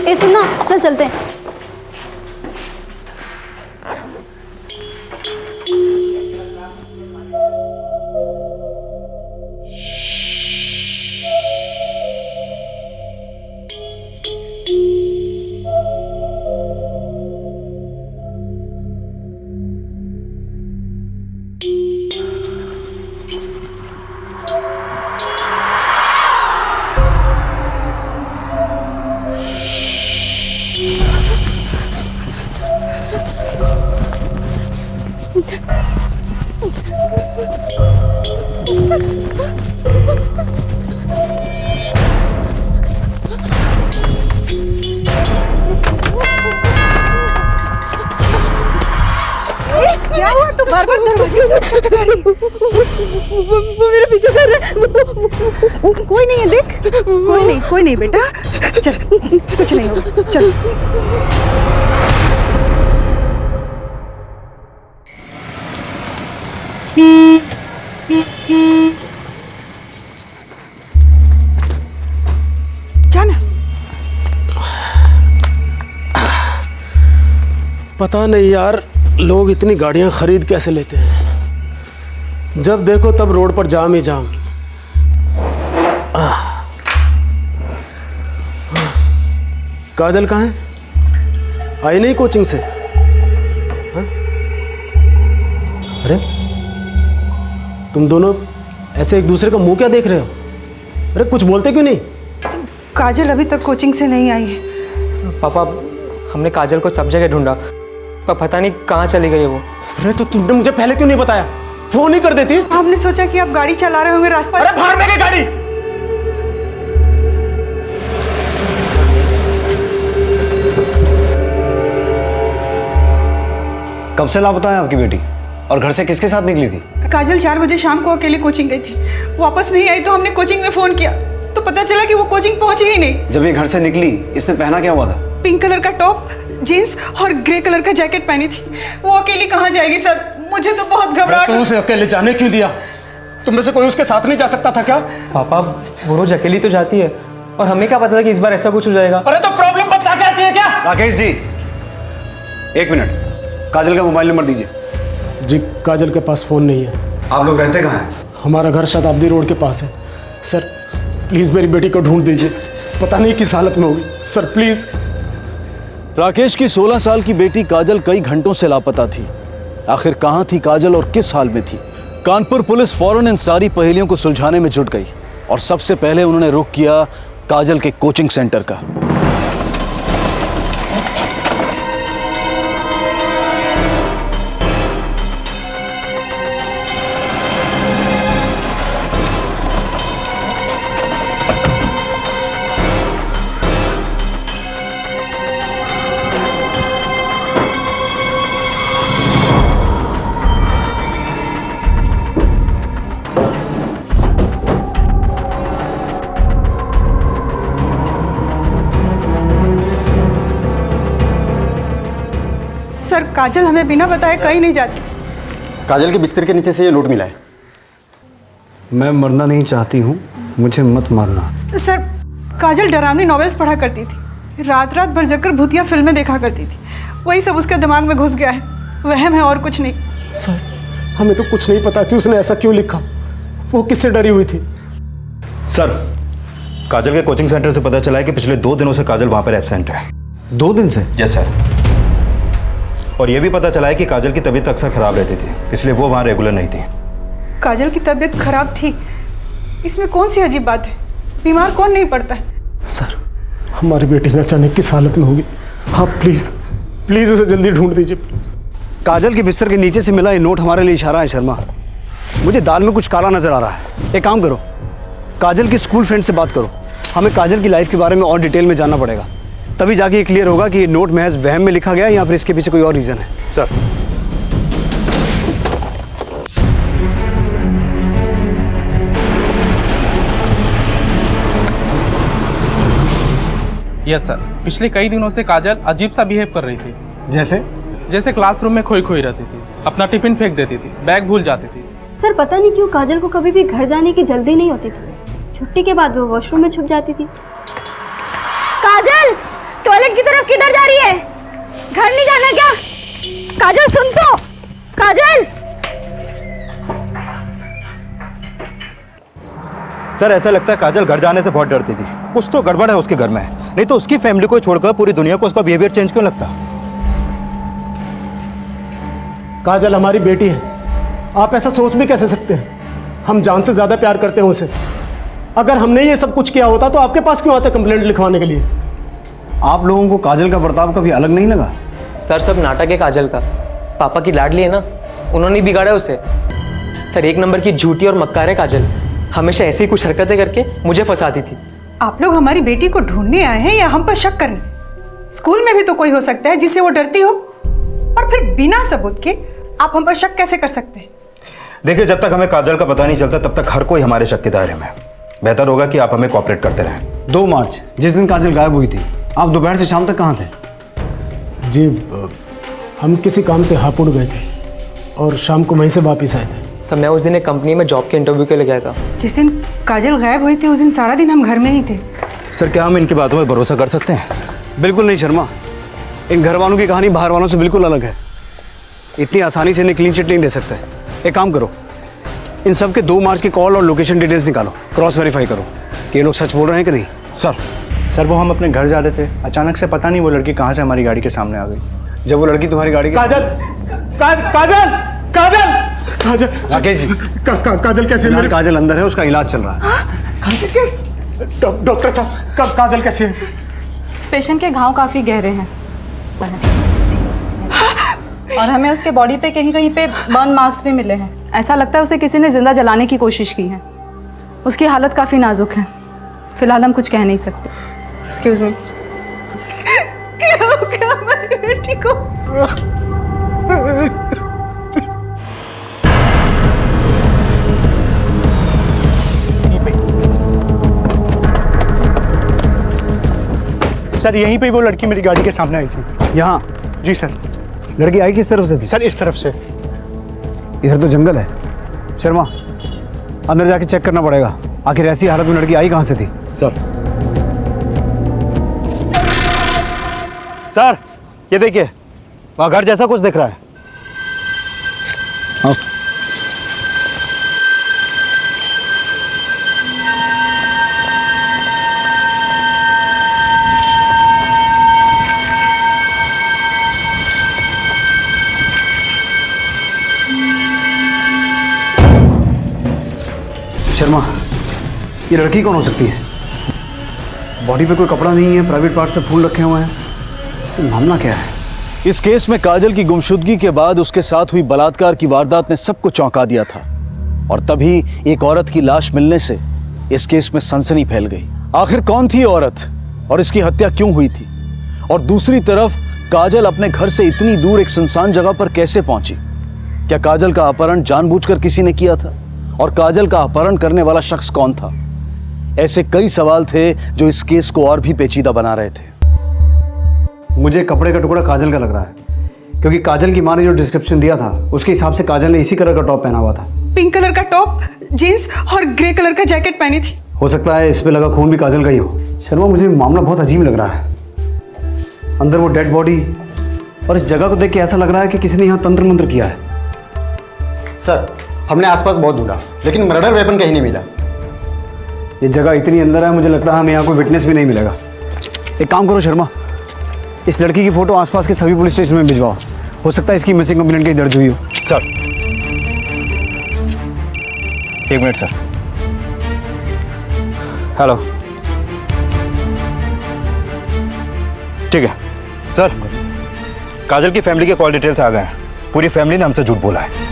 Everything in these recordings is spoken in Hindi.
ए सुनना, चल चलते हैं। क्या हुआ? तू बार बार दरवाजे खटखटा रही। वो मेरे पीछे कर रहा है। कोई नहीं है, देख। कोई नहीं बेटा, चल, कुछ नहीं होगा, चल। जाना। पता नहीं यार, लोग इतनी गाड़ियां खरीद कैसे लेते हैं। जब देखो तब रोड पर जाम ही जाम। काजल कहाँ है? आई नहीं कोचिंग से? हाँ? अरे तुम दोनों ऐसे एक दूसरे का मुंह क्या देख रहे हो? अरे कुछ बोलते क्यों नहीं? काजल अभी तक कोचिंग से नहीं आई है। पापा, हमने काजल को सब जगह ढूंढा पर पता नहीं कहाँ चली गई है वो। अरे तो तुमने मुझे पहले क्यों नहीं बताया? फोन ही कर देती। हमने सोचा कि आप गाड़ी चला रहे होंगे रास्ते। अरे बाहर में गई गाड़ी। कब से लापता है आपकी बेटी और घर से किसके साथ निकली थी? काजल 4 बजे शाम को अकेली कोचिंग गई थी। वापस नहीं आई तो हमने कोचिंग में फोन किया तो पता चला कि वो कोचिंग पहुंची ही नहीं। जब ये घर से निकली इसने पहना क्या हुआ था? पिंक कलर का टॉप, जीन्स और ग्रे कलर का जैकेट पहनी थी। वो अकेली कहाँ जाएगी सर? मुझे तो बहुत घबराहट। तुम उसे अकेले जाने क्यों दिया? तुम में से कोई उसके साथ नहीं जा सकता था क्या? पापा, वो रोज अकेली तो जाती है और हमें क्या पता था कि इस बार ऐसा कुछ हो जाएगा। अरे तो प्रॉब्लम बता के आती है क्या? राकेश जी, 1 मिनट, काजल का मोबाइल नंबर दीजिए। जी काजल के पास फोन नहीं है। आप लोग रहते कहाँ हैं? हमारा घर शताब्दी रोड के पास है। सर प्लीज मेरी बेटी को ढूंढ दीजिए। पता नहीं किस हालत में होगी सर, प्लीज। राकेश की 16 साल की बेटी काजल कई घंटों से लापता थी। आखिर कहां थी काजल और किस हाल में थी? कानपुर पुलिस फौरन इन सारी पहेलियों को सुलझाने में जुट गई और सबसे पहले उन्होंने रुख किया काजल के कोचिंग सेंटर का। सर काजल हमें बिना बताए कहीं नहीं जाती। काजल के बिस्तर के नीचे से ये नोट मिला है। मैं मरना नहीं चाहती हूँ, मुझे मत मारना। सर काजल डरावनी नॉवेल्स पढ़ा करती थी, रात रात भर जगकर भूतिया फिल्में देखा करती थी। वही सब उसके दिमाग में घुस गया है, वहम है और कुछ नहीं। सर हमें तो कुछ नहीं पता कि उसने ऐसा क्यों लिखा। वो किससे डरी हुई थी? सर, काजल के कोचिंग सेंटर से पता चला है कि पिछले 2 दिनों से काजल वहां पर एब्सेंट है। 2 दिन से? Yes sir. और यह भी पता चला है कि काजल की तबीयत अक्सर खराब रहती थी, इसलिए वो वहां रेगुलर नहीं थी। काजल की तबीयत खराब थी, इसमें कौन सी अजीब बात है? बीमार कौन नहीं पड़ता है? सर हमारी बेटी न जाने किस हालत में होगी। हाँ प्लीज प्लीज उसे जल्दी ढूंढ दीजिए। काजल के बिस्तर के नीचे से मिला ये नोट हमारे लिए इशारा है शर्मा। मुझे दाल में कुछ काला नजर आ रहा है। एक काम करो, काजल की स्कूल फ्रेंड से बात करो। हमें काजल की लाइफ के बारे में और डिटेल में जानना पड़ेगा, तभी जाके ये क्लियर होगा कि ये नोट महज वहम में लिखा गया है या फिर इसके पीछे कोई और रीजन है। सर, यस सर, पिछले कई दिनों से काजल अजीब सा बिहेव कर रही थी। जैसे क्लासरूम में खोई खोई रहती थी, अपना टिफिन फेंक देती थी, बैग भूल जाती थी। सर पता नहीं क्यों काजल को कभी भी घर जाने की जल्दी नहीं होती थी। छुट्टी के बाद वो वॉशरूम में छुप जाती थी। काजल, टॉयलेट की तरफ किधर जा रही है? घर नहीं जाना क्या? काजल सुन तो, काजल। सर ऐसा लगता है काजल घर जाने से बहुत डरती थी। कुछ तो गड़बड़ है उसके घर में, नहीं तो उसकी फैमिली को छोड़कर पूरी दुनिया को उसका बिहेवियर चेंज क्यों लगता? काजल हमारी बेटी है, आप ऐसा सोच भी कैसे सकते हैं? हम जान से ज्यादा प्यार करते हैं उसे। अगर हमने ये सब कुछ किया होता तो आपके पास क्यों आते कंप्लेंट लिखवाने के लिए? आप लोगों को काजल का बर्ताव कभी अलग नहीं लगा? सर सब नाटक है काजल का। पापा की लाडली है ना, उन्होंने बिगाड़ा है उसे। सर 1 नंबर की झूठी और मक्कार है काजल। हमेशा ऐसी ही कुछ हरकतें करके मुझे फंसाती थी। आप लोग हमारी बेटी को ढूंढने आए हैं या हम पर शक करने? स्कूल में भी तो कोई हो सकता है जिससे वो डरती हो, और फिर बिना सबूत के आप हम पर शक कैसे कर सकते हैं? देखिए, जब तक हमें काजल का पता नहीं चलता तब तक हर कोई हमारे शक के दायरे में। बेहतर होगा कि आप हमें कोऑपरेट करते रहें। 2 मार्च जिस दिन काजल गायब हुई थी, आप दोपहर से शाम तक कहाँ थे? जी हम किसी काम से हापुड़ गए थे और शाम को वहीं से वापस आए थे। सर मैं उस दिन एक कंपनी में जॉब के इंटरव्यू के लिए गया था। जिस दिन काजल गायब हुई थी उस दिन सारा दिन हम घर में ही थे। सर क्या हम इनकी बातों में भरोसा कर सकते हैं? बिल्कुल नहीं शर्मा, इन घर वालों की कहानी बाहर वालों से बिल्कुल अलग है। इतनी आसानी से इन्हें क्लीन चिट नहीं दे सकते। एक काम करो, इन सब के 2 मार्च की कॉल और लोकेशन डिटेल्स निकालो, क्रॉस वेरीफाई करो कि ये लोग सच बोल रहे हैं कि नहीं। सर वो हम अपने घर जा रहे थे, अचानक से पता नहीं वो लड़की कहाँ से हमारी गाड़ी के सामने आ गई। जब वो लड़की तुम्हारी गाड़ी के काजल काजल काजल राकेश जी, काजल कैसे? फिलहाल काजल अंदर है, उसका इलाज चल रहा है। काजल के डॉक्टर साहब, काजल कैसे है? पेशेंट के घाव काफ़ी गहरे हैं और हमें उसके बॉडी पे कहीं कहीं पे बर्न मार्क्स भी मिले हैं। ऐसा लगता है उसे किसी ने जिंदा जलाने की कोशिश की है। उसकी हालत काफ़ी नाजुक है। फिलहाल हम कुछ कह नहीं सकते। Excuse me. क्या हो गया हमारी बेटी को? सर यहीं पे वो लड़की मेरी गाड़ी के सामने आई थी। यहाँ? जी सर। लड़की आई किस तरफ से थी? सर इस तरफ से। इधर तो जंगल है। शर्मा अंदर जाके चेक करना पड़ेगा, आखिर ऐसी हालत में लड़की आई कहाँ से थी। सर ये देखिए, वहाँ घर जैसा कुछ दिख रहा है। हाँ। शर्मा ये लड़की कौन हो सकती है? बॉडी पे कोई कपड़ा नहीं है, प्राइवेट पार्ट्स पे फूल रखे हुए हैं, तो मामला क्या है? इस केस में काजल की गुमशुदगी के बाद उसके साथ हुई बलात्कार की वारदात ने सबको चौंका दिया था, और तभी एक औरत की लाश मिलने से इस केस में सनसनी फैल गई। आखिर कौन थी औरत और इसकी हत्या क्यों हुई थी? और दूसरी तरफ काजल अपने घर से इतनी दूर एक सुनसान जगह पर कैसे पहुंची? क्या काजल का अपहरण जानबूझकर किसी ने किया था? और काजल का अपहरण करने वाला शख्स कौन था? ऐसे कई सवाल थे जो इस केस को और भी पेचीदा बना रहे थे। मुझे कपड़े का टुकड़ा काजल का लग रहा है, क्योंकि काजल की माँ ने जो डिस्क्रिप्शन दिया था उसके हिसाब से काजल ने इसी कलर का टॉप पहना हुआ था। पिंक कलर का टॉप, जीन्स और ग्रे कलर का जैकेट पहनी थी। हो सकता है इस पे लगा खून भी काजल का ही हो। शर्मा मुझे मामला बहुत अजीब लग रहा है। अंदर वो डेड बॉडी और इस जगह को देख के ऐसा लग रहा है कि किसी ने यहाँ तंत्र मंत्र किया है। सर हमने आसपास बहुत ढूंढा लेकिन मर्डर वेपन कहीं नहीं मिला। ये जगह इतनी अंदर है, मुझे लगता है हमें यहाँ कोई विटनेस भी नहीं मिलेगा। एक काम करो शर्मा, इस लड़की की फोटो आसपास के सभी पुलिस स्टेशन में भिजवाओ, हो सकता है इसकी मिसिंग कंप्लेंट कहीं दर्ज हुई हो। Sir 1 minute sir. हेलो, ठीक है सर, काजल की फैमिली के कॉल डिटेल्स आ गए हैं। पूरी फैमिली ने हमसे झूठ बोला है।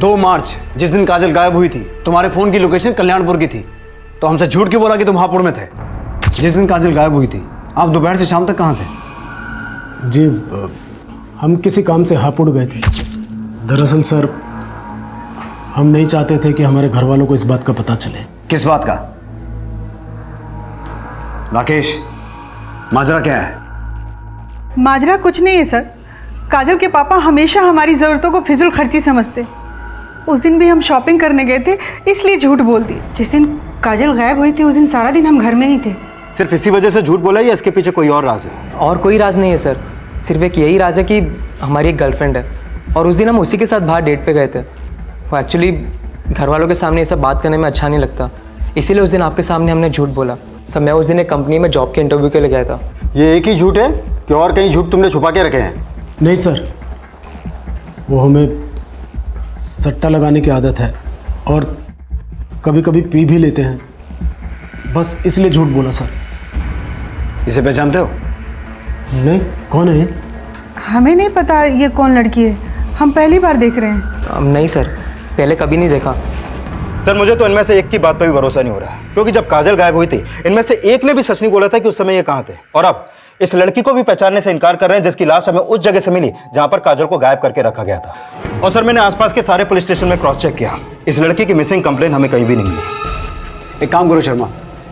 2 मार्च जिस दिन काजल गायब हुई थी, तुम्हारे फोन की लोकेशन कल्याणपुर की थी, तो हमसे झूठ क्यों बोला कि तुम हापुड़ में थे? जिस दिन काजल गायब हुई थी आप दोपहर से शाम तक कहाँ थे? जी हम किसी काम से हापुड़ गए थे। दरअसल सर हम नहीं चाहते थे कि हमारे घर वालों को इस बात का पता चले। किस बात का? राकेश माजरा क्या है? माजरा कुछ नहीं है सर। काजल के पापा हमेशा हमारी ज़रूरतों को फिजूल खर्ची समझते। उस दिन भी हम शॉपिंग करने गए थे इसलिए झूठ बोल दी। जिस दिन काजल गायब हुई थी उस दिन सारा दिन हम घर में ही थे। सिर्फ इसी वजह से झूठ बोला या इसके पीछे कोई और राज है? और कोई राज नहीं है सर, सिर्फ एक यही राज है कि हमारी एक गर्लफ्रेंड है और उस दिन हम उसी के साथ बाहर डेट पे गए थे। वो एक्चुअली घर वालों के सामने ये सब बात करने में अच्छा नहीं लगता, इसीलिए उस दिन आपके सामने हमने झूठ बोला। सर मैं उस दिन एक कंपनी में जॉब के इंटरव्यू के लिए गया था। ये एक ही झूठ है कि और कहीं झूठ तुमने छुपा के रखे हैं? नहीं सर, वो हमें सट्टा लगाने की आदत है और कभी कभी पी भी लेते हैं, बस इसलिए झूठ बोला सर। इसे पहचानते हो? नहीं, कौन है ये? हमें नहीं पता ये कौन लड़की है, हम पहली बार देख रहे हैं। नहीं सर, पहले कभी नहीं देखा। सर मुझे तो इनमें से एक की बात पर भी भरोसा नहीं हो रहा, क्योंकि जब काजल गायब हुई थी इनमें से एक ने भी सच नहीं बोला था कि उस समय ये कहाँ थे। और अब इस लड़की को भी पहचानने से इनकार कर रहे हैं जिसकी लाश हमें उस जगह से मिली जहां पर काजल को गायब करके रखा गया था। और सर मैंने आसपास के सारे पुलिस स्टेशन में क्रॉस चेक किया, इस लड़की की मिसिंग कंप्लेंट हमें कहीं भी नहीं मिली। एक काम करो Sharma,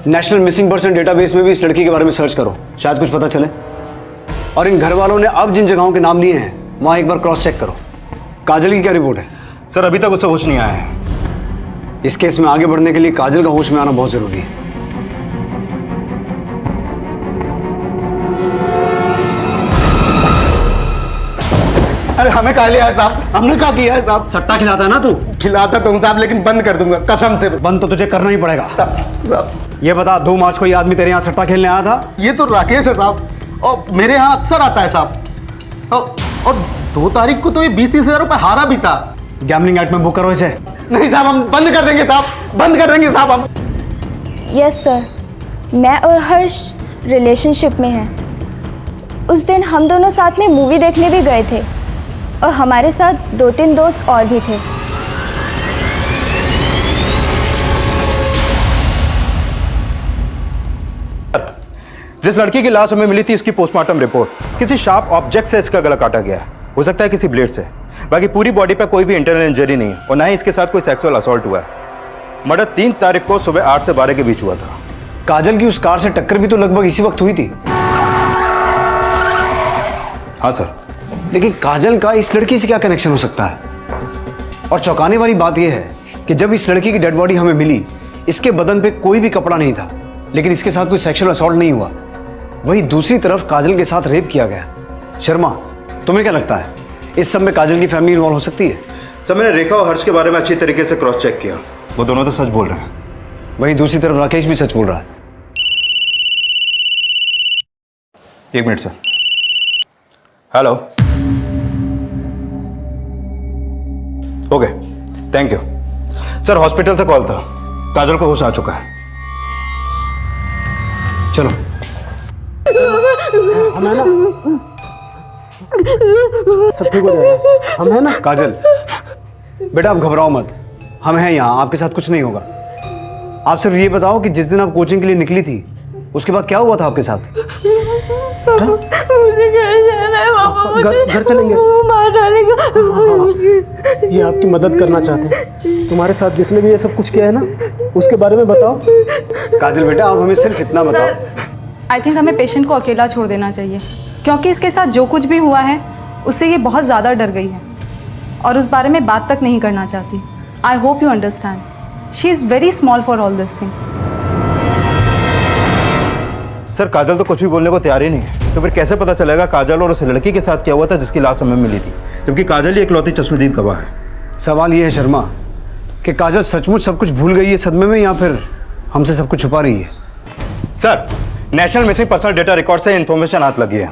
national missing person database में भी इस लड़की के बारे में सर्च करो, शायद कुछ पता चले। और इन घर वालों ने अब जिन जगहों के नाम लिए हैं वहां एक बार क्रॉस चेक करो। काजल की क्या रिपोर्ट है? सर अभी तक उससे होश नहीं आया है। इस केस में आगे बढ़ने के लिए काजल का होश में आना बहुत जरूरी है। अरे हमें कहा लिया है साहब, हमने क्या किया है साहब? सट्टा खिलाता है ना तू? खिलाता तुम साहब, लेकिन बंद कर दूंगा कसम से। बंद तो तुझे करना ही पड़ेगा। साहब ये बता, 2 मार्च को ये आदमी तेरे यहाँ सट्टा खेलने आया था? ये तो राकेश है साहब, और मेरे यहाँ अक्सर आता है साहब। और 2 तारीख को तो ये 20-30 हज़ार रुपये हारा भी था। गैम्बलिंग एक्ट में बुक करो इसे। नहीं साहब, हम बंद कर देंगे साहब, बंद कर देंगे साहब हम। यस सर, मैं और हर्ष रिलेशनशिप में हैं। उस दिन हम दोनों साथ में मूवी देखने भी गए थे और हमारे साथ 2-3 दोस्त और भी थे। जिस लड़की की लाश हमें मिली थी उसकी पोस्टमार्टम रिपोर्ट किसी शार्प ऑब्जेक्ट से इसका गला काटा गया है, हो सकता है किसी ब्लेड से। बाकी पूरी बॉडी पे कोई भी इंटरनल इंजरी नहीं है और ना ही इसके साथ कोई सेक्सुअल असॉल्ट हुआ है। मर्डर 3 तारीख को सुबह 8 से 12 के बीच हुआ था। काजल की उस कार से टक्कर भी तो लगभग इसी वक्त हुई थी। हाँ सर। लेकिन काजल का इस लड़की से क्या कनेक्शन हो सकता है? और चौंकाने वाली बात यह है कि जब इस लड़की की डेड बॉडी हमें मिली, इसके बदन पे कोई भी कपड़ा नहीं था, लेकिन इसके साथ कोई सेक्सुअल असॉल्ट नहीं हुआ। वहीं दूसरी तरफ काजल के साथ रेप किया गया। शर्मा, तुम्हें क्या लगता है इस सब में काजल की फैमिली इन्वॉल्व हो सकती है? सर मैंने रेखा और हर्ष के बारे में अच्छी तरीके से क्रॉस चेक किया, वो दोनों तो सच बोल रहे हैं। वहीं दूसरी तरफ राकेश भी सच बोल रहा है। 1 minute sir. Hello. Okay, thank you sir. Hospital से कॉल था, काजल को होश आ चुका है। चलो। हम है ना, सब ठीक हो जाएगा, हम है ना। काजल बेटा आप घबराओ मत, हम हैं यहाँ, आपके साथ कुछ नहीं होगा। आप सिर्फ ये बताओ कि जिस दिन आप कोचिंग के लिए निकली थी उसके बाद क्या हुआ था आपके साथ? मुझे घर जाना है पापा, घर चलेंगे, मार डालेगा। ये आपकी मदद करना चाहते हैं। तुम्हारे साथ जिसने भी ये सब कुछ किया है ना, उसके बारे में बताओ। काजल बेटा आप हमें सिर्फ इतना बताओ। आई थिंक हमें पेशेंट को अकेला छोड़ देना चाहिए, क्योंकि इसके साथ जो कुछ भी हुआ है उससे ये बहुत ज़्यादा डर गई है और उस बारे में बात तक नहीं करना चाहती। I hope you understand, she is very small for all this thing. Sir Kajal तो कुछ भी बोलने को तैयार ही नहीं है, तो फिर कैसे पता चलेगा काजल और उस लड़की के साथ क्या हुआ था जिसकी लाश हमें मिली थी, जबकि काजल ही इकलौती चश्मदीद गवाह है। सवाल ये है शर्मा कि काजल सचमुच सब कुछ भूल गई है सदमे में, या फिर हमसे सब कुछ छुपा रही है? Sir national missing personal data record से इन्फॉर्मेशन हाथ लगी है।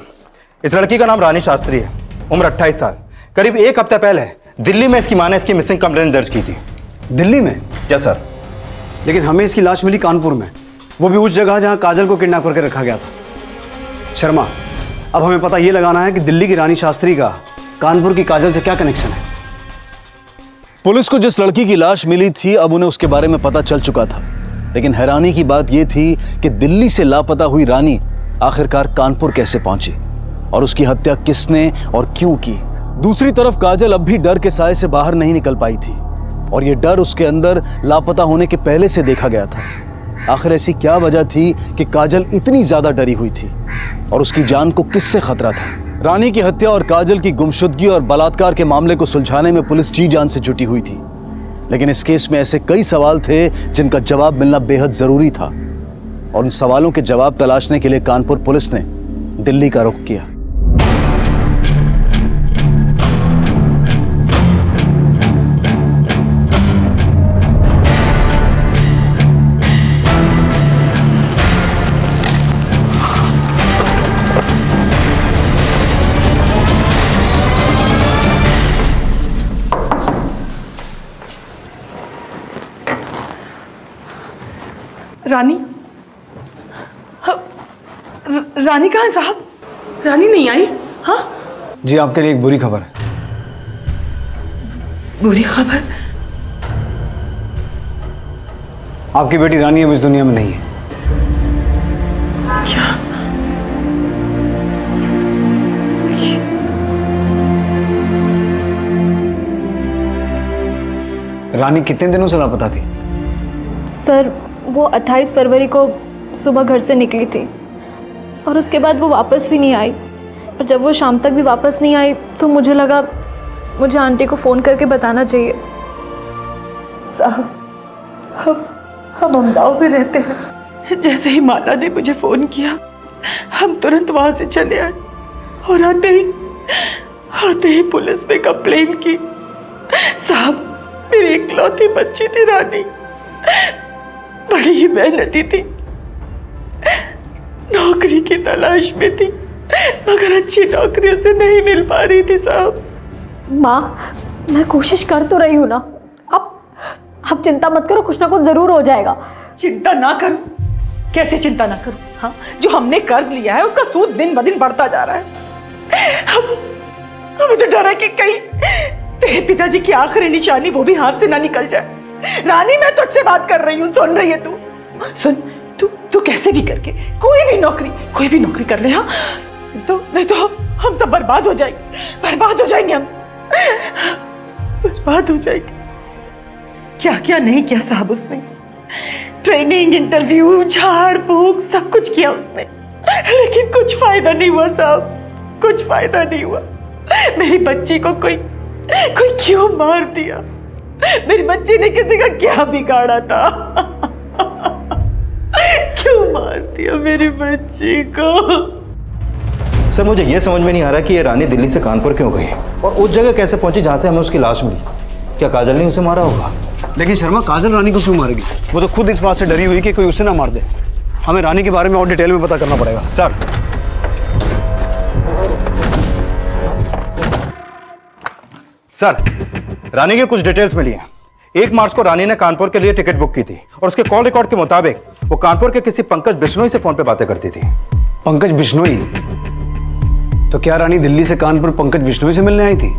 इस लड़की का नाम रानी शास्त्री है, उम्र 28 साल। करीब 1 हफ्ते पहले दिल्ली में इसकी मां ने इसकी मिसिंग कंप्लेंट दर्ज की थी। दिल्ली में? Yes sir. लेकिन हमें इसकी लाश मिली कानपुर में, वो भी उस जगह जहां काजल को किडनैप करके रखा गया था। शर्मा अब हमें पता ये लगाना है कि दिल्ली की रानी शास्त्री का कानपुर की काजल से क्या कनेक्शन है। पुलिस को जिस लड़की की लाश मिली थी अब उन्हें उसके बारे में पता चल चुका था, लेकिन हैरानी की बात यह थी कि दिल्ली से लापता हुई रानी आखिरकार कानपुर कैसे पहुंची और उसकी हत्या किसने और क्यों की। दूसरी तरफ काजल अब भी डर के साए से बाहर नहीं निकल पाई थी और यह डर उसके अंदर लापता होने के पहले से देखा गया था। आखिर ऐसी क्या वजह थी कि काजल इतनी ज्यादा डरी हुई थी और उसकी जान को किससे खतरा था? रानी की हत्या और काजल की गुमशुदगी और बलात्कार के मामले को सुलझाने में पुलिस जी जान से जुटी हुई थी, लेकिन इस केस में ऐसे कई सवाल थे जिनका जवाब मिलना बेहद जरूरी था। और उन सवालों के जवाब तलाशने के लिए कानपुर पुलिस ने दिल्ली का रुख किया। रानी, रानी कहाँ है साहब? रानी नहीं आई? हाँ जी, आपके लिए एक बुरी खबर है। बुरी खबर? आपकी बेटी रानी अब इस दुनिया में नहीं है। क्या? रानी कितने दिनों से लापता थी? सर, वो 28 फरवरी को सुबह घर से निकली थी और उसके बाद वो वापस ही नहीं आई। और जब वो शाम तक भी वापस नहीं आई तो मुझे लगा मुझे आंटी को फ़ोन करके बताना चाहिए। साहब, हम अमदाव में रहते हैं। जैसे ही माला ने मुझे फ़ोन किया, हम तुरंत वहाँ से चले आए और आते ही पुलिस में कंप्लेन की। साहब, मेरी इकलौती बच्ची थी रानी, बड़ी ही मेहनती थी, नौकरी की तलाश में थी, मगर अच्छी नौकरी उसे नहीं मिल पा रही थी साहब। माँ, मैं कोशिश कर तो रही हूँ ना। आप चिंता मत करो, कुछ ना कुछ जरूर हो जाएगा। चिंता ना करूं? कैसे चिंता ना करूं? हाँ, जो हमने कर्ज लिया है उसका सूद दिन ब दिन बढ़ता जा रहा है। हमें तो डर है कि कहीं तेरे पिताजी की आखिरी निशानी वो भी हाथ से ना निकल जाए। रानी, मैं तुझसे बात कर रही हूँ, सुन रही है तू? सुन, तू कैसे भी करके कोई भी नौकरी कर ले। हाँ, नहीं तो हम सब बर्बाद हो जाएंगे हम बर्बाद हो जाएंगे। क्या क्या नहीं किया साहब उसने, ट्रेनिंग, इंटरव्यू, झाड़ फूक सब कुछ किया उसने, लेकिन कुछ फायदा नहीं हुआ साहब, कुछ फायदा नहीं हुआ। मेरी बच्ची को कोई क्यों मार दिया? मेरी बच्ची ने किसी का क्या बिगाड़ा था? क्यों मार दिया मेरी बच्ची को? सर, मुझे ये समझ में नहीं आ रहा कि ये रानी दिल्ली से कानपुर क्यों गई और उस जगह कैसे पहुंची जहां से हमें उसकी लाश मिली। क्या काजल ने उसे मारा होगा? लेकिन शर्मा, काजल रानी को क्यों मारेगी? वो तो खुद इस बात से डरी हुई कि कोई उसे ना मार दे। हमें रानी के बारे में और डिटेल में पता करना पड़ेगा। सर, रानी की कुछ डिटेल्स मिली हैं। 1 मार्च को रानी ने कानपुर के लिए टिकट बुक की थी और उसके कॉल रिकॉर्ड के मुताबिक वो कानपुर के किसी पंकज बिश्नोई से फोन पे बातें करती थी। पंकज बिश्नोई? तो क्या रानी दिल्ली से कानपुर पंकज बिश्नोई से मिलने आई थी?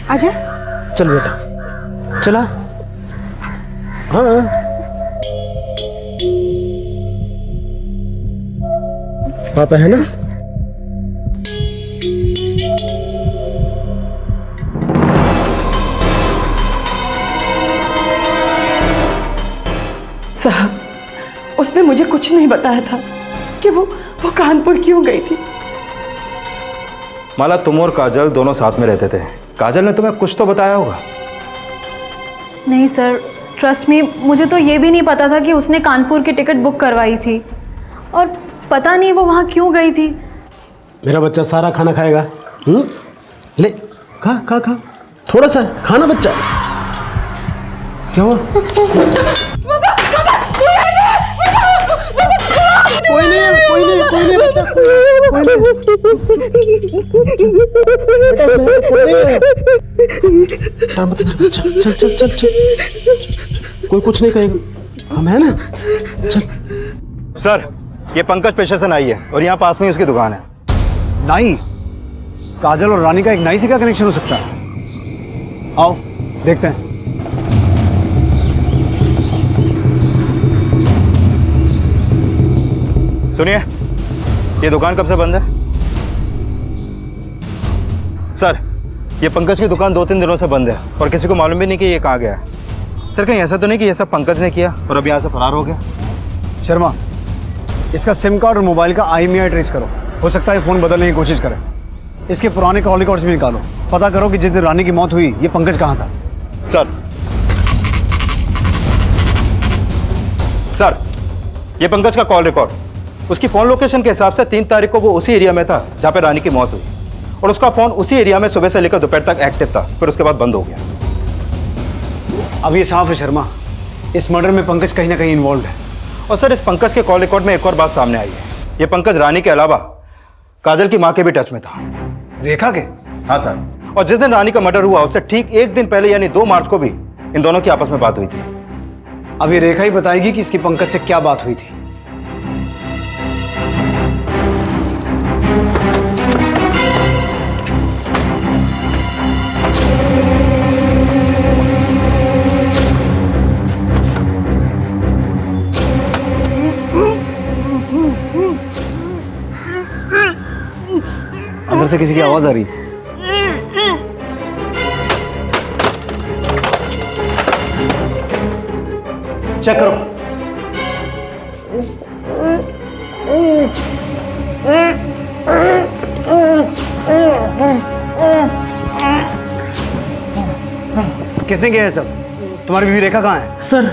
आजा। चल बेटा, चला। हाँ, पापा है ना? साहब, उसने मुझे कुछ नहीं बताया था कि वो कानपुर क्यों गई थी। माला, तुम और काजल दोनों साथ में रहते थे, काजल ने तुम्हें कुछ तो बताया होगा। नहीं सर, ट्रस्ट मी, मुझे तो ये भी नहीं पता था कि उसने कानपुर की टिकट बुक करवाई थी और पता नहीं वो वहाँ क्यों गई थी। मेरा बच्चा सारा खाना खाएगा। ले, खा थोड़ा सा खाना बच्चा। क्या हुआ? कोई नहीं बच्चा, कोई नहीं। चल, कोई कुछ नहीं कहेगा, हम है ना। चल। सर, ये पंकज पेशे से नाई है और यहाँ पास में ही उसकी दुकान है। नाई? काजल और रानी का एक नाई से क्या कनेक्शन हो सकता है? आओ देखते हैं। सुनिए, ये दुकान कब से बंद है? सर, ये पंकज की दुकान 2-3 दिनों से बंद है और किसी को मालूम भी नहीं कि ये कहाँ गया है। सर, कहीं ऐसा तो नहीं कि ये सब पंकज ने किया और अब यहाँ से फरार हो गया? शर्मा, इसका सिम कार्ड और मोबाइल का IMEI ट्रेस करो। हो सकता है फ़ोन बदलने की कोशिश करें। इसके पुराने कॉल रिकॉर्ड्स भी निकालो, पता करो कि जिस दिन रानी की मौत हुई ये पंकज कहाँ था। सर, ये पंकज का कॉल रिकॉर्ड, उसकी फोन लोकेशन के हिसाब से 3 तारीख को वो उसी एरिया में था जहाँ पे रानी की मौत हुई, और उसका फोन उसी एरिया में सुबह से लेकर दोपहर तक एक्टिव था, फिर उसके बाद बंद हो गया। अब ये साफ है शर्मा, इस मर्डर में पंकज कहीं ना कहीं इन्वॉल्व है। और सर, इस पंकज के कॉल रिकॉर्ड में एक और बात सामने आई है। ये पंकज रानी के अलावा काजल की माँ के भी टच में था। रेखा के? हाँ सर, और जिस दिन रानी का मर्डर हुआ उससे ठीक एक दिन पहले यानी 2 मार्च को भी इन दोनों की आपस में बात हुई थी। अब ये रेखा ही बताएगी कि इसकी पंकज से क्या बात हुई थी। अंदर से किसी की आवाज आ रही है। चेक करो। किसने किया है सब? तुम्हारी बीवी रेखा कहाँ है? सर,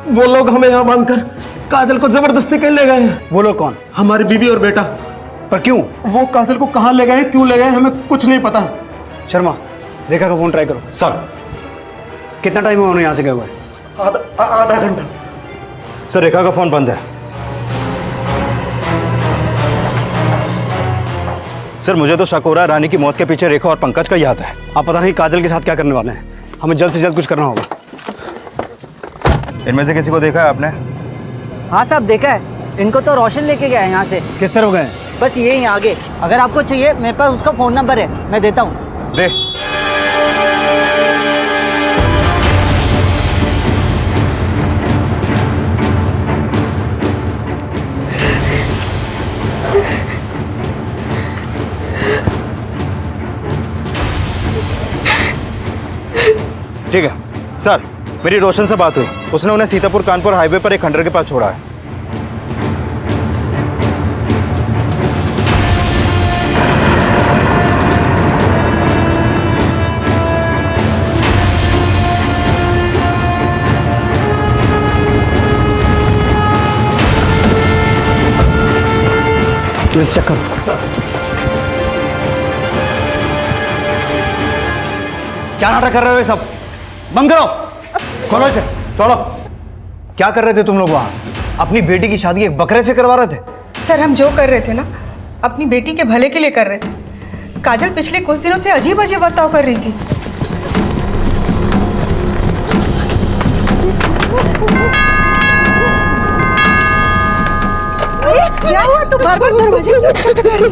वो लोग हमें यहाँ बांधकर काजल को जबरदस्ती कहीं ले गए हैं। वो लोग कौन? हमारी बीवी और बेटा। पर क्यों? वो काजल को कहाँ ले गए, क्यों ले गए, हमें कुछ नहीं पता। शर्मा, रेखा का फोन ट्राई करो। सर, कितना टाइम हुआ उन्हें यहाँ से गए हुए? आधा घंटा। सर, रेखा का फोन बंद है। सर, मुझे तो शक हो रहा है रानी की मौत के पीछे रेखा और पंकज का ही हाथ है। आप पता नहीं काजल के साथ क्या करने वाले हैं। हमें जल्द से जल्द कुछ करना होगा। इनमें से किसी को देखा है आपने? हाँ साहब, देखा है। इनको तो रोशन लेके गया है यहाँ से। किस तरफ गए? बस ये ही आगे। अगर आपको चाहिए मेरे पास उसका फोन नंबर है, मैं देता हूँ। दे। ठीक है सर, मेरी रोशन से बात हुई, उसने उन्हें सीतापुर कानपुर हाईवे पर एक खंडर के पास छोड़ा है। चेक करो। क्या नाटक कर रहे हो ये सब? बंद करो, खोलो इसे, छोड़ो। क्या कर रहे थे तुम लोग वहां? अपनी बेटी की शादी एक बकरे से करवा रहे थे? सर, हम जो कर रहे थे ना, अपनी बेटी के भले के लिए कर रहे थे। काजल पिछले कुछ दिनों से अजीब अजीब बर्ताव कर रही थी। क्या हुआ? तू बार-बार दरवाजे क्यों खटखटा रही?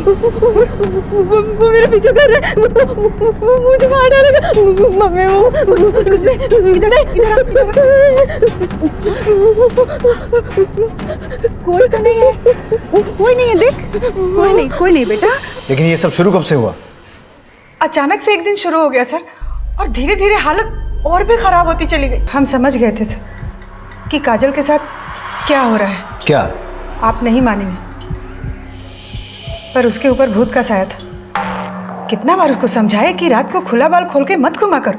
वो मेरे पीछे कर रहा है, वो मुझे मार डालेगा। मम्मी, वो कुछ नहीं, इधर कोई तो नहीं है, कोई नहीं है, देख। कोई नहीं बेटा। लेकिन ये सब शुरू कब से हुआ? अचानक से एक दिन शुरू हो गया सर, और धीरे धीरे हालत और भी खराब होती चली गई। हम समझ गए थे सर कि काजल के साथ क्या हो रहा है। क्या? आप नहीं मानेंगे, पर उसके ऊपर भूत का साया था। कितना बार उसको समझाए कि रात को खुला बाल खोल के मत घुमा करो,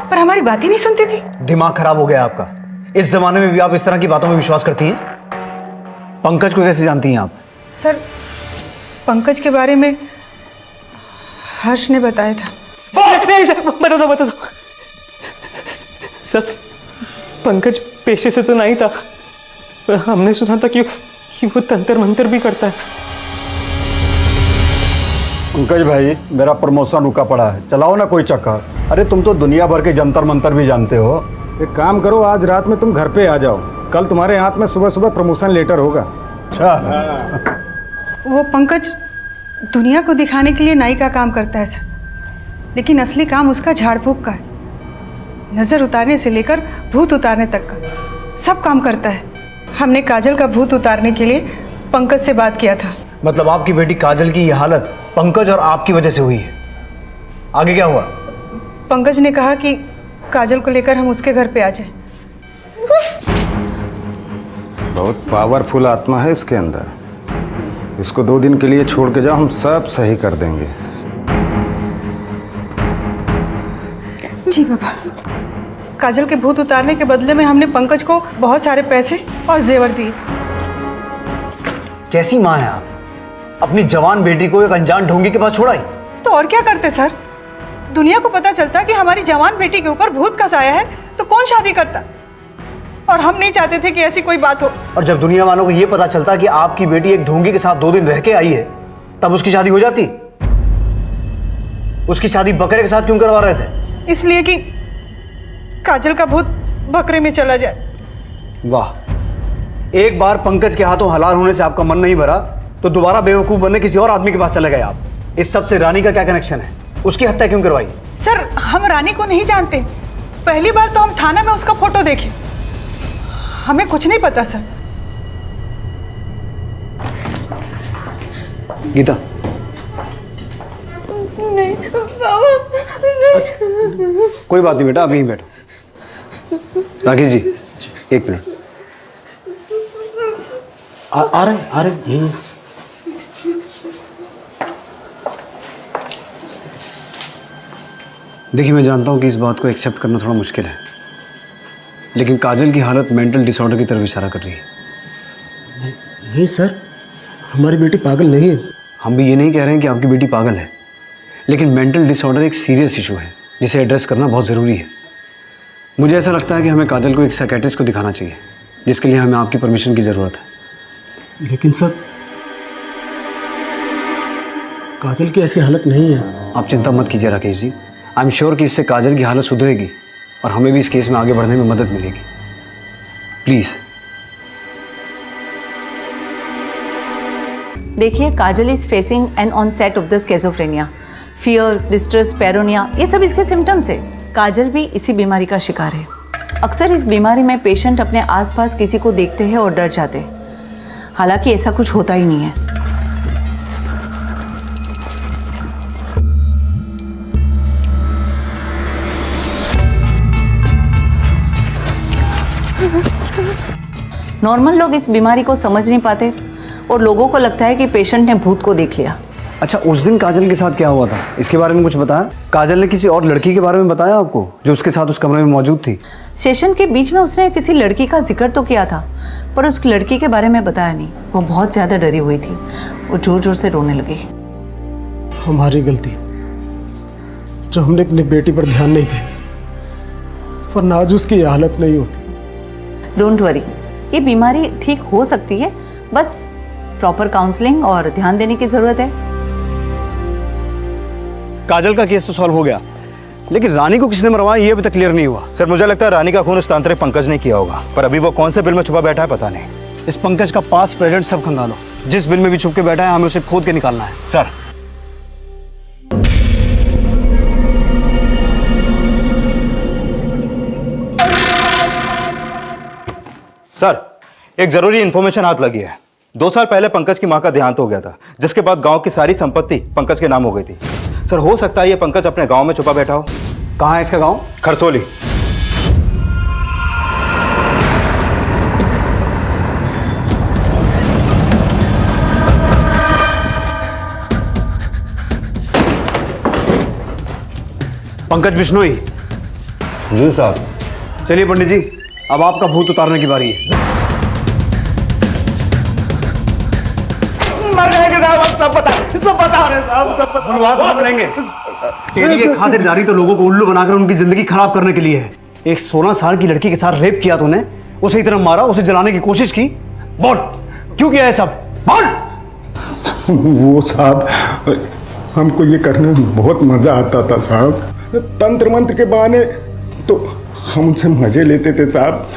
पर हमारी बात ही नहीं सुनती थी। दिमाग खराब हो गया आपका। इस जमाने में भी आप इस तरह की बातों में विश्वास करती हैं? पंकज को कैसे जानती हैं आप? सर, पंकज के बारे में हर्ष ने बताया था। बता दो। सर, पंकज पेशे से तो नहीं था, पर हमने सुना था कि वो तंत्र मंत्र भी करता है। पंकज भाई, मेरा प्रमोशन रुका पड़ा है, चलाओ ना कोई चक्कर। अरे तुम तो दुनिया भर के जंतर मंतर भी जानते हो। एक काम करो, आज रात में तुम घर पे आ जाओ, कल तुम्हारे हाथ में सुबह सुबह प्रमोशन लेटर होगा। अच्छा। वो पंकज दुनिया को दिखाने के लिए नाई का काम करता है सर, लेकिन असली काम उसका झाड़ फूक का है। नज़र उतारने से लेकर भूत उतारने तक का सब काम करता है। हमने काजल का भूत उतारने के लिए पंकज से बात किया था। मतलब आपकी बेटी काजल की यह हालत पंकज और आपकी वजह से हुई है। आगे क्या हुआ? पंकज ने कहा कि काजल को लेकर हम उसके घर पे आ जाएं। बहुत पावरफुल आत्मा है इसके अंदर। इसको 2 दिन के लिए छोड़ के जाओ, हम सब सही कर देंगे। जी बाबा। काजल के भूत उतारने के बदले में हमने पंकज को बहुत सारे पैसे और जेवर दिए। कैसी माँ है आप? अपनी जवान बेटी को एक अनजान ढोंगी के पास छोड़ाई। तो और क्या करते सर? दुनिया को पता चलता कि हमारी जवान बेटी के ऊपर भूत का साया है तो कौन शादी करता? और हम नहीं चाहते थे कि ऐसी कोई बात हो। और जब दुनिया वालों को यह पता चलता कि आपकी बेटी एक ढोंगी के साथ 2 दिन रह के आई है, तब उसकी शादी हो जाती। उसकी शादी बकरे के साथ क्यों करवा रहे थे? इसलिए कि काजल का भूत बकरे में चला जाए। वाह, एक बार पंकज के हाथों हलाल होने से आपका मन नहीं भरा तो दोबारा बेवकूफ बनने किसी और आदमी के पास चले गए आप। इस सब से रानी का क्या कनेक्शन है? उसकी हत्या क्यों करवाई? सर, हम रानी को नहीं जानते। पहली बार तो हम थाना में उसका फोटो देखे, हमें कुछ नहीं पता सर। गीता, नहीं बाबा, कोई बात नहीं बेटा, अभी ही बैठो। राकेश जी, 1 मिनट। आ रहे यही। देखिए, मैं जानता हूँ कि इस बात को एक्सेप्ट करना थोड़ा मुश्किल है, लेकिन काजल की हालत मेंटल डिसऑर्डर की तरफ इशारा कर रही है। नहीं सर, हमारी बेटी पागल नहीं है। हम भी ये नहीं कह रहे हैं कि आपकी बेटी पागल है, लेकिन मेंटल डिसऑर्डर एक सीरियस इशू है जिसे एड्रेस करना बहुत ज़रूरी है। मुझे ऐसा लगता है कि हमें काजल को एक साइकियाट्रिस्ट को दिखाना चाहिए, जिसके लिए हमें आपकी परमिशन की ज़रूरत है। लेकिन सर, काजल की ऐसी हालत नहीं है। आप चिंता मत कीजिए Rakesh ji, I am sure कि इससे काजल की हालत सुधरेगी और हमें भी इस केस में आगे बढ़ने में मदद मिलेगी। प्लीज़। देखिए, Kajal is facing an onset of the schizophrenia, fear, distress, paranoia, ये सब इसके सिम्टम्स है। काजल भी इसी बीमारी का शिकार है। अक्सर इस बीमारी में पेशेंट अपने आसपास किसी को देखते हैं और डर जाते हैं, हालांकि ऐसा कुछ होता ही नहीं है। नॉर्मल लोग इस बीमारी को समझ नहीं पाते और लोगों को लगता है कि पेशेंट ने भूत को देख लिया। अच्छा, उस दिन काजल के साथ क्या हुआ था, इसके बारे में कुछ बताया? काजल ने किसी और लड़की के बारे में बताया आपको जो उसके साथ उस कमरे में मौजूद थी? सेशन के बीच में उसने किसी लड़की का जिक्र तो किया था, पर उस लड़की के बारे में बताया नहीं। वो बहुत ज़्यादा डरी हुई थी, वो जोर जोर से रोने लगी। हमारी गलती जो हमने अपनी बेटी पर ध्यान नहीं दिया, वरना आज उसकी ये हालत नहीं होती। डोंट वरी, ये बीमारी ठीक हो सकती है, बस प्रॉपर काउंसलिंग और ध्यान देने की ज़रूरत है। काजल का केस तो सॉल्व हो गया, लेकिन रानी को किसने मरवाया ये अभी तक क्लियर नहीं हुआ। सर, मुझे लगता है रानी का खून उस तांत्रिक पंकज ने किया होगा, पर अभी वो कौन से बिल में छुपा बैठा है पता नहीं। इस पंकज का पास्ट प्रेजेंट सब खंगालो, जिस बिल में भी छुप के बैठा है हमें उसे खोद के निकालना है। सर, सर, एक जरूरी इंफॉर्मेशन हाथ लगी है। 2 साल पहले पंकज की मां का देहांत हो गया था, जिसके बाद गांव की सारी संपत्ति पंकज के नाम हो गई थी। सर, हो सकता है ये पंकज अपने गांव में छुपा बैठा हो। कहाँ है इसका गांव? खरसोली। पंकज बिश्नोई। जी साहब। चलिए पंडित जी, अब आपका भूत उतारने की बारी है। मर जाएंगे साहब, सब बता रहे साहब, सब बुलवा तो लेंगे। तेरी ये खातिरदारी तो लोगों को उल्लू बनाकर उनकी जिंदगी खराब करने के लिए है। एक 16 साल की लड़की के साथ रेप किया तूने, उसे इतना मारा, उसे जलाने की कोशिश की। बोल, क्यों किया है सब? बोल। वो साहब, हमको ये करने में बहुत मजा आता था साहब। तंत्र मंत्र के बहाने तो हम उनसे मजे लेते थे साहब,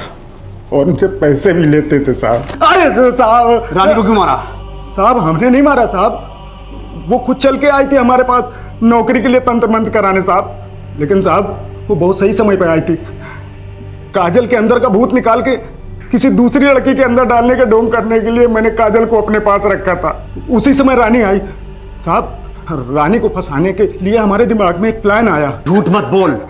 और उनसे पैसे भी लेते थे साहब। अरे साहब, रानी को क्यों मारा? साहब, हमने नहीं मारा साहब, वो खुद चल के आई थी हमारे पास नौकरी के लिए तंत्र मंत्र कराने साहब। लेकिन साहब, वो बहुत सही समय पर आई थी। काजल के अंदर का भूत निकाल के किसी दूसरी लड़की के अंदर डालने के ढोंग करने के लिए मैंने काजल को अपने पास रखा था। उसी समय रानी आई साहब। रानी को फंसाने के लिए हमारे दिमाग में एक प्लान आया। झूठ मत बोल,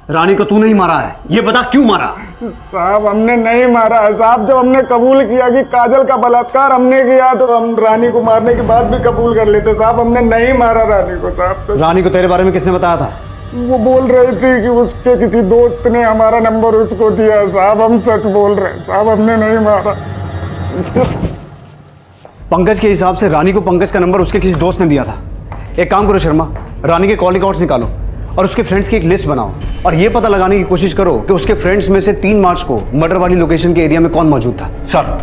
रानी को तूने ही मारा है, ये बता क्यों मारा? साहब हमने नहीं मारा है साहब। जब हमने कबूल किया कि काजल का बलात्कार हमने किया तो हम रानी को मारने के बाद भी कबूल कर लेते साहब। हमने नहीं मारा रानी को साहब। रानी को तेरे बारे में किसने बताया था? वो बोल रही थी कि उसके किसी दोस्त ने हमारा नंबर उसको दिया है साहब। हम सच बोल रहे हैं साहब, हमने नहीं मारा। पंकज के हिसाब से रानी को पंकज का नंबर उसके किसी दोस्त ने दिया था। एक काम करो शर्मा, रानी के कॉल रिकॉर्ड्स निकालो और उसके फ्रेंड्स की एक लिस्ट बनाओ और ये पता लगाने की कोशिश करो कि उसके फ्रेंड्स में से 3 मार्च को मर्डर वाली लोकेशन के एरिया में कौन मौजूद था। सर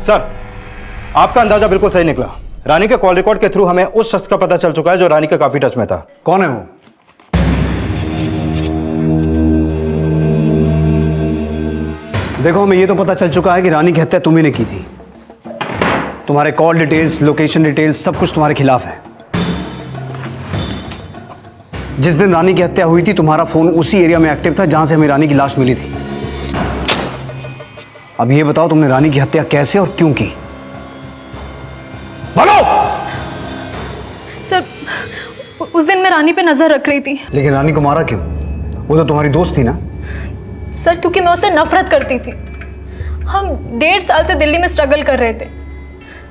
सर, आपका अंदाजा बिल्कुल सही निकला। रानी के कॉल रिकॉर्ड के थ्रू हमें उस शख्स का पता चल चुका है जो रानी के काफी टच में था। कौन है वो? देखो, हमें ये तो पता चल चुका है कि रानी की हत्या तुम्ही ने की थी। तुम्हारे कॉल डिटेल्स, लोकेशन डिटेल्स, सब कुछ तुम्हारे खिलाफ है। जिस दिन रानी की हत्या हुई थी तुम्हारा फोन उसी एरिया में एक्टिव था जहां से हमें रानी की लाश मिली थी। अब ये बताओ तुमने रानी की हत्या कैसे और क्यों की? बोलो। सर, उस दिन मैं रानी पे नजर रख रही थी। लेकिन रानी को मारा क्यों? वो तो तुम्हारी दोस्त थी ना। सर, क्योंकि मैं उससे नफरत करती थी। हम 1.5 साल से दिल्ली में स्ट्रगल कर रहे थे।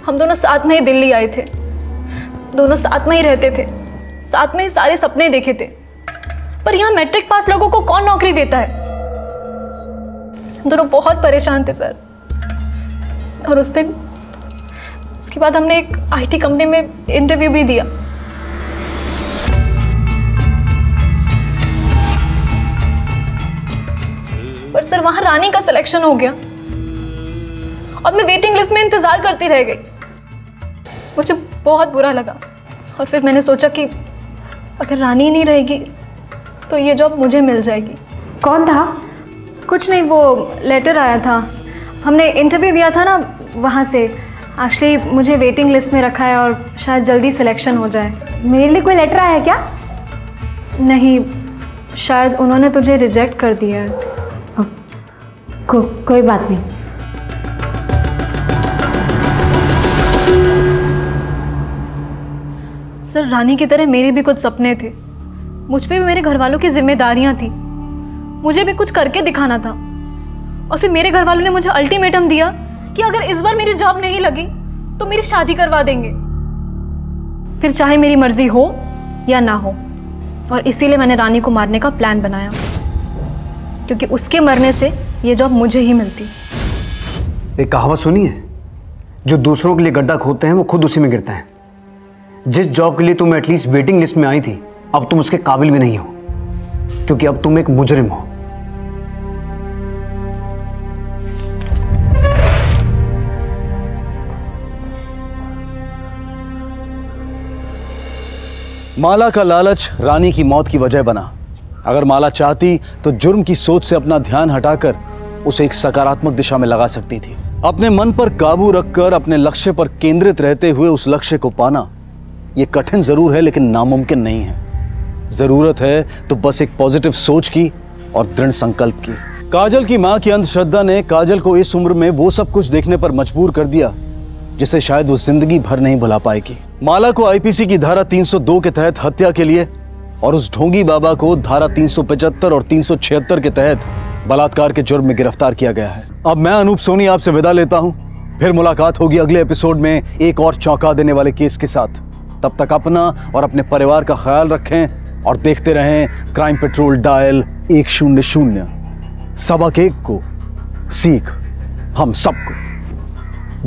हम दोनों साथ में ही दिल्ली आए थे, दोनों साथ में ही रहते थे, साथ में ही सारे सपने देखे थे। पर यहाँ मैट्रिक पास लोगों को कौन नौकरी देता है? हम दोनों बहुत परेशान थे सर। और उस दिन, उसके बाद हमने एक आईटी कंपनी में इंटरव्यू भी दिया। पर सर वहां रानी का सिलेक्शन हो गया और मैं वेटिंग लिस्ट में इंतजार करती रह गई। मुझे बहुत बुरा लगा और फिर मैंने सोचा कि अगर रानी नहीं रहेगी तो ये जॉब मुझे मिल जाएगी। कौन था? कुछ नहीं, वो लेटर आया था, हमने इंटरव्यू दिया था ना वहाँ से। एक्चुअली मुझे वेटिंग लिस्ट में रखा है और शायद जल्दी सिलेक्शन हो जाए। मेरे लिए कोई लेटर आया क्या? नहीं, शायद उन्होंने तुझे रिजेक्ट कर दिया है। कोई बात नहीं। सर, रानी की तरह मेरे भी कुछ सपने थे। मुझ पे भी मेरे घर वालों की जिम्मेदारियां थी। मुझे भी कुछ करके दिखाना था। और फिर मेरे घर वालों ने मुझे अल्टीमेटम दिया कि अगर इस बार मेरी जॉब नहीं लगी तो मेरी शादी करवा देंगे, फिर चाहे मेरी मर्जी हो या ना हो। और इसीलिए मैंने रानी को मारने का प्लान बनाया, क्योंकि उसके मरने से ये जॉब मुझे ही मिलती। एक कहावत सुनी है, जो दूसरों के लिए गड्ढा खोदते हैं वो खुद उसी में गिरते हैं। जिस जॉब के लिए तुम एटलीस्ट वेटिंग लिस्ट में आई थी, अब तुम उसके काबिल भी नहीं हो, क्योंकि अब तुम एक मुजरिम हो। माला का लालच रानी की मौत की वजह बना। अगर माला चाहती तो जुर्म की सोच से अपना ध्यान हटाकर उसे एक सकारात्मक दिशा में लगा सकती थी। अपने मन पर काबू रखकर अपने लक्ष्य पर केंद्रित रहते हुए उस लक्ष्य को पाना ये कठिन जरूर है, लेकिन नामुमकिन नहीं है। जरूरत है तो बस एक पॉजिटिव सोच की और दृढ़ संकल्प की। काजल की मां की अंधश्रद्धा ने काजल को इस उम्र में वो सब कुछ देखने पर मजबूर कर दिया जिसे शायद वो जिंदगी भर नहीं भुला पाएगी। माला को आईपीसी की धारा 302 के तहत हत्या के लिए और उस ढोंगी बाबा को धारा 375 और 376 के तहत बलात्कार के जुर्म में गिरफ्तार किया गया है। अब मैं अनूप सोनी आपसे विदा लेता हूं। फिर मुलाकात होगी अगले एपिसोड में एक और चौंका देने वाले केस के साथ। तब तक अपना और अपने परिवार का ख्याल रखें और देखते रहें क्राइम पेट्रोल डायल 100। सबक एक को, सीख हम सबको।